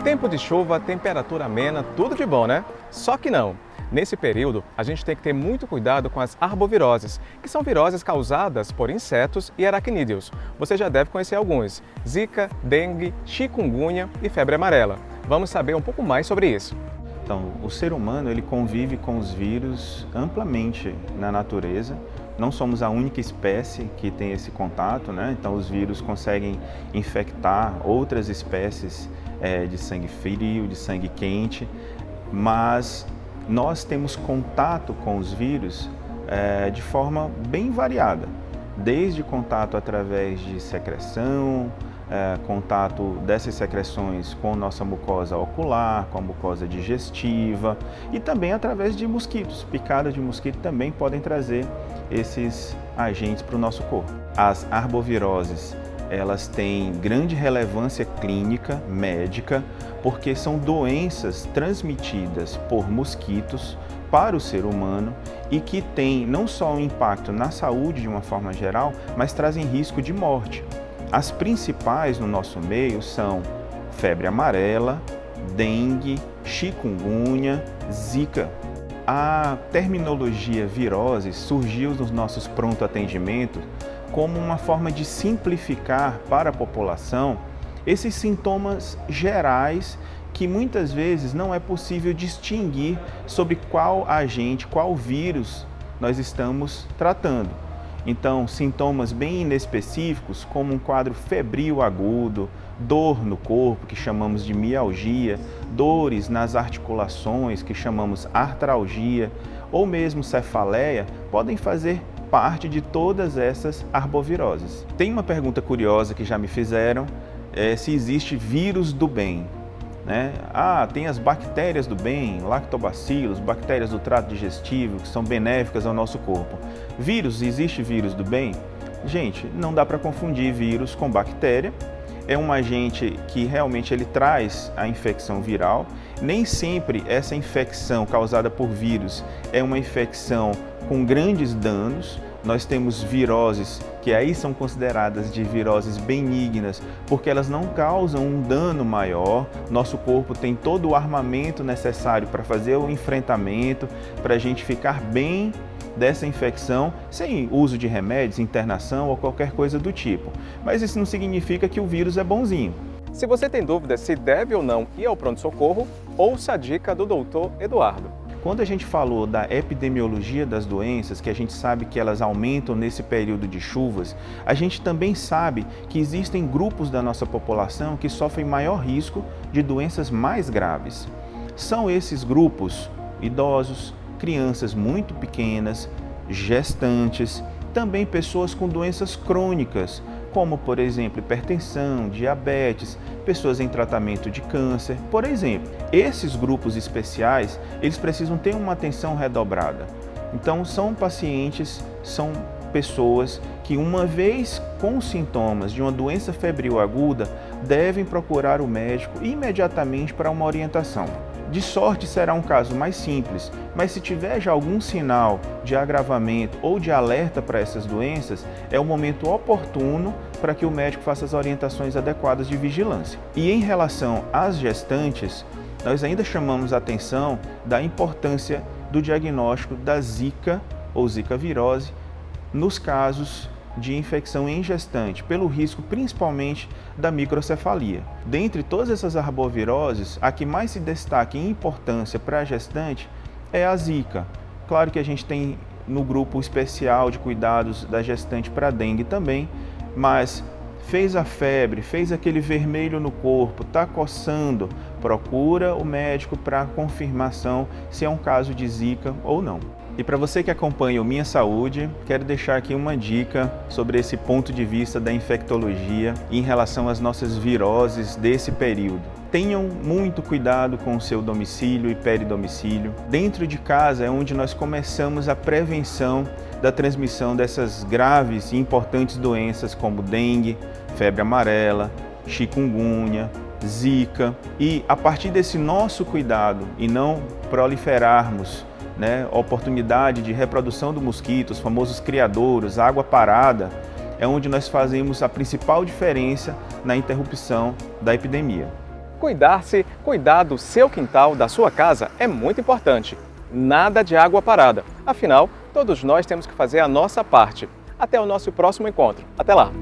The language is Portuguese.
Tempo de chuva, temperatura amena, tudo de bom, né? Só que não. Nesse período, a gente tem que ter muito cuidado com as arboviroses, que são viroses causadas por insetos e aracnídeos. Você já deve conhecer alguns: zika, dengue, chikungunya e febre amarela. Vamos saber um pouco mais sobre isso. Então, o ser humano ele convive com os vírus amplamente na natureza. Não somos a única espécie que tem esse contato, né? Então, os vírus conseguem infectar outras espécies de sangue frio, de sangue quente, mas nós temos contato com os vírus de forma bem variada, desde contato através de secreção, contato dessas secreções com nossa mucosa ocular, com a mucosa digestiva e também através de mosquitos. Picadas de mosquito também podem trazer esses agentes para o nosso corpo. As arboviroses, elas têm grande relevância clínica, médica, porque são doenças transmitidas por mosquitos para o ser humano e que têm não só um impacto na saúde de uma forma geral, mas trazem risco de morte. As principais no nosso meio são febre amarela, dengue, chikungunya, zika. A terminologia virose surgiu nos nossos pronto atendimento como uma forma de simplificar para a população esses sintomas gerais que muitas vezes não é possível distinguir sobre qual agente, qual vírus nós estamos tratando. Então, sintomas bem inespecíficos, como um quadro febril agudo, dor no corpo, que chamamos de mialgia, dores nas articulações, que chamamos artralgia, ou mesmo cefaleia, podem fazer parte de todas essas arboviroses. Tem uma pergunta curiosa que já me fizeram, se existe vírus do bem. Né? Tem as bactérias do bem, lactobacilos, bactérias do trato digestivo, que são benéficas ao nosso corpo. Vírus, existe vírus do bem? Gente, não dá para confundir vírus com bactéria. É um agente que realmente ele traz a infecção viral. Nem sempre essa infecção causada por vírus é uma infecção com grandes danos. Nós temos viroses que aí são consideradas de viroses benignas, porque elas não causam um dano maior. Nosso corpo tem todo o armamento necessário para fazer o enfrentamento, para a gente ficar bem dessa infecção, sem uso de remédios, internação ou qualquer coisa do tipo. Mas isso não significa que o vírus é bonzinho. Se você tem dúvida se deve ou não ir ao pronto-socorro, ouça a dica do Dr. Eduardo. Quando a gente falou da epidemiologia das doenças, que a gente sabe que elas aumentam nesse período de chuvas, a gente também sabe que existem grupos da nossa população que sofrem maior risco de doenças mais graves. São esses grupos idosos, crianças muito pequenas, gestantes, também pessoas com doenças crônicas, como, por exemplo, hipertensão, diabetes, pessoas em tratamento de câncer, por exemplo. Esses grupos especiais, eles precisam ter uma atenção redobrada. Então, são pacientes, são pessoas que, uma vez com sintomas de uma doença febril aguda, devem procurar o médico imediatamente para uma orientação. De sorte será um caso mais simples, mas se tiver já algum sinal de agravamento ou de alerta para essas doenças, é o momento oportuno para que o médico faça as orientações adequadas de vigilância. E em relação às gestantes, nós ainda chamamos a atenção da importância do diagnóstico da zika ou zika virose nos casos de infecção em gestante, pelo risco principalmente da microcefalia. Dentre todas essas arboviroses, a que mais se destaca em importância para a gestante é a zika. Claro que a gente tem no grupo especial de cuidados da gestante para dengue também, mas fez a febre, fez aquele vermelho no corpo, está coçando, procura o médico para confirmação se é um caso de zika ou não. E para você que acompanha o Minha Saúde, quero deixar aqui uma dica sobre esse ponto de vista da infectologia em relação às nossas viroses desse período. Tenham muito cuidado com o seu domicílio e peridomicílio. Dentro de casa é onde nós começamos a prevenção da transmissão dessas graves e importantes doenças como dengue, febre amarela, chikungunya, zika. E a partir desse nosso cuidado e não proliferarmos oportunidade de reprodução do mosquito, os famosos criadouros, água parada, é onde nós fazemos a principal diferença na interrupção da epidemia. Cuidar-se, cuidar do seu quintal, da sua casa é muito importante. Nada de água parada. Afinal, todos nós temos que fazer a nossa parte. Até o nosso próximo encontro. Até lá!